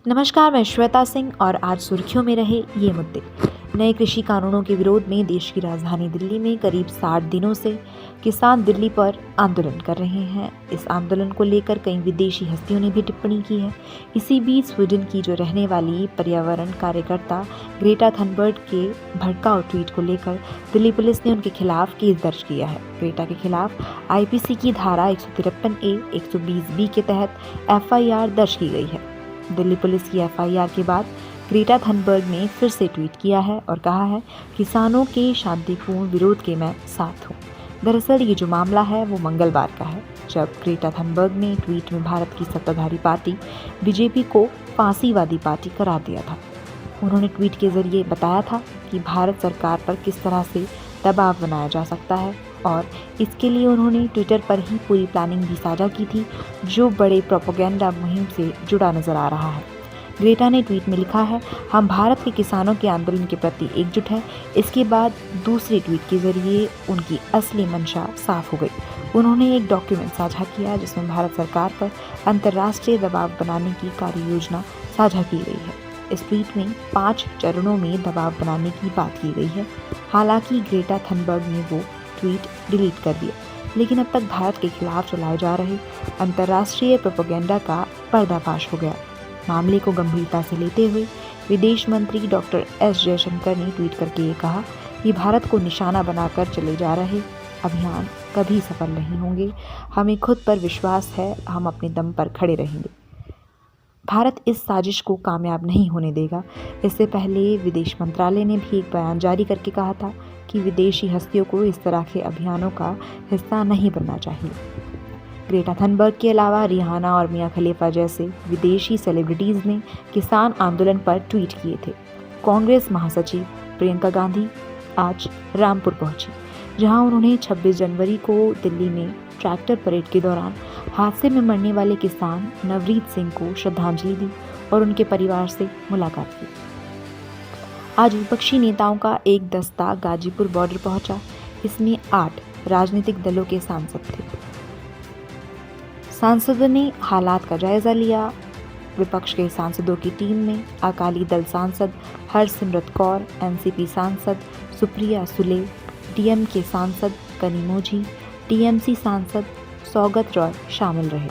नमस्कार, मैं श्वेता सिंह और आज सुर्खियों में रहे ये मुद्दे। नए कृषि कानूनों के विरोध में देश की राजधानी दिल्ली में करीब 60 दिनों से किसान दिल्ली पर आंदोलन कर रहे हैं। इस आंदोलन को लेकर कई विदेशी हस्तियों ने भी टिप्पणी की है। इसी बीच स्वीडन की जो रहने वाली पर्यावरण कार्यकर्ता ग्रेटा थनबर्ग के भड़काऊ ट्वीट को लेकर दिल्ली पुलिस ने उनके खिलाफ केस दर्ज किया है। ग्रेटा के खिलाफ आईपीसी की धारा 153A, 120B के तहत FIR दर्ज की गई है। दिल्ली पुलिस की FIR के बाद ग्रेटा थनबर्ग ने फिर से ट्वीट किया है और कहा है, किसानों के शांतिपूर्ण विरोध के मैं साथ हूँ। दरअसल ये जो मामला है वो मंगलवार का है, जब ग्रेटा थनबर्ग ने ट्वीट में भारत की सत्ताधारी पार्टी बीजेपी को फांसीवादी पार्टी करार दिया था। उन्होंने ट्वीट के जरिए बताया था कि भारत सरकार पर किस तरह से दबाव बनाया जा सकता है और इसके लिए उन्होंने ट्विटर पर ही पूरी प्लानिंग भी साझा की थी, जो बड़े प्रोपेगेंडा मुहिम से जुड़ा नजर आ रहा है। ग्रेटा ने ट्वीट में लिखा है, हम भारत के किसानों के आंदोलन के प्रति एकजुट हैं। इसके बाद दूसरे ट्वीट के जरिए उनकी असली मंशा साफ हो गई। उन्होंने एक डॉक्यूमेंट साझा किया जिसमें भारत सरकार पर अंतर्राष्ट्रीय दबाव बनाने की कार्य योजना साझा की गई है। इस ट्वीट में 5 चरणों में दबाव बनाने की बात की गई है। हालांकि ग्रेटा थनबर्ग ने वो ट्वीट डिलीट कर दिया, लेकिन अब तक भारत के खिलाफ चलाए जा रहे अंतर्राष्ट्रीय प्रोपेगेंडा का पर्दाफाश हो गया। मामले को गंभीरता से लेते हुए विदेश मंत्री डॉक्टर S जयशंकर ने ट्वीट करके ये कहा कि भारत को निशाना बनाकर चले जा रहे अभियान कभी सफल नहीं होंगे। हमें खुद पर विश्वास है, हम अपने दम पर खड़े रहेंगे। भारत इस साजिश को कामयाब नहीं होने देगा। इससे पहले विदेश मंत्रालय ने भी एक बयान जारी करके कहा था कि विदेशी हस्तियों को इस तरह के अभियानों का हिस्सा नहीं बनना चाहिए। ग्रेटा थनबर्ग के अलावा रिहाना और मिया खलीफा जैसे विदेशी सेलिब्रिटीज़ ने किसान आंदोलन पर ट्वीट किए थे। कांग्रेस महासचिव प्रियंका गांधी आज रामपुर पहुंची, जहां उन्होंने 26 जनवरी को दिल्ली में ट्रैक्टर परेड के दौरान हादसे में मरने वाले किसान नवरीत सिंह को श्रद्धांजलि दी और उनके परिवार से मुलाकात की। आज विपक्षी नेताओं का एक दस्ता गाजीपुर बॉर्डर पहुंचा। इसमें 8 राजनीतिक दलों के सांसद थे। सांसदों ने हालात का जायजा लिया। विपक्ष के सांसदों की टीम में अकाली दल सांसद हरसिमरत कौर, NCP सांसद सुप्रिया सुले, DMK सांसद कनिमोझी, TMC सांसद सौगत रॉय शामिल रहे।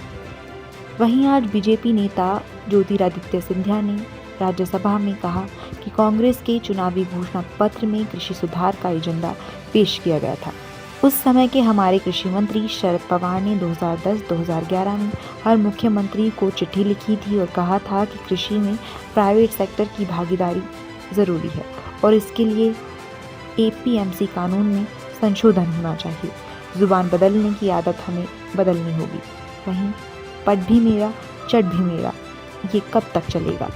वहीं आज बीजेपी नेता ज्योतिरादित्य सिंधिया ने राज्यसभा में कहा कि कांग्रेस के चुनावी घोषणा पत्र में कृषि सुधार का एजेंडा पेश किया गया था। उस समय के हमारे कृषि मंत्री शरद पवार ने 2010-2011 में हर मुख्यमंत्री को चिट्ठी लिखी थी और कहा था कि कृषि में प्राइवेट सेक्टर की भागीदारी ज़रूरी है और इसके लिए APMC कानून में संशोधन होना चाहिए। जुबान बदलने की आदत हमें बदलनी होगी। वहीं पट भी मेरा, चट भी मेरा, ये कब तक चलेगा?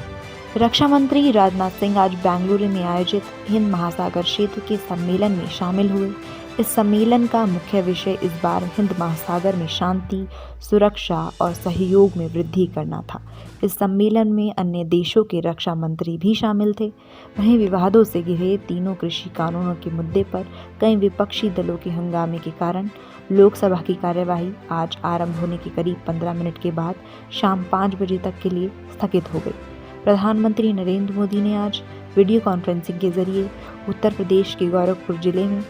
रक्षा मंत्री राजनाथ सिंह आज बेंगलुरु में आयोजित हिंद महासागर क्षेत्र के सम्मेलन में शामिल हुए। इस सम्मेलन का मुख्य विषय इस बार हिंद महासागर में शांति, सुरक्षा और सहयोग में वृद्धि करना था। इस सम्मेलन में अन्य देशों के रक्षा मंत्री भी शामिल थे। वहीं विवादों से घिरे तीनों कृषि कानूनों के मुद्दे पर कई विपक्षी दलों के हंगामे के कारण लोकसभा की कार्यवाही आज आरंभ होने के करीब 15 मिनट के बाद शाम 5 बजे तक के लिए स्थगित हो गई। प्रधानमंत्री नरेंद्र मोदी ने आज वीडियो कॉन्फ्रेंसिंग के जरिए उत्तर प्रदेश के गोरखपुर जिले में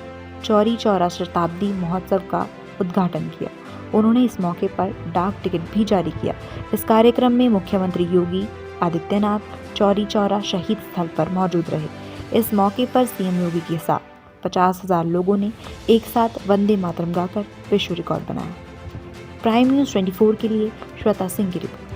चौरी चौरा शताब्दी महोत्सव का उद्घाटन किया। उन्होंने इस मौके पर डाक टिकट भी जारी किया। इस कार्यक्रम में मुख्यमंत्री योगी आदित्यनाथ चौरी चौरा शहीद स्थल पर मौजूद रहे। इस मौके पर CM योगी के साथ 50,000 लोगों ने एक साथ वंदे मातरम गाकर विश्व रिकॉर्ड बनाया। प्राइम न्यूज़ 24 के लिए श्वेता सिंह की रिपोर्ट।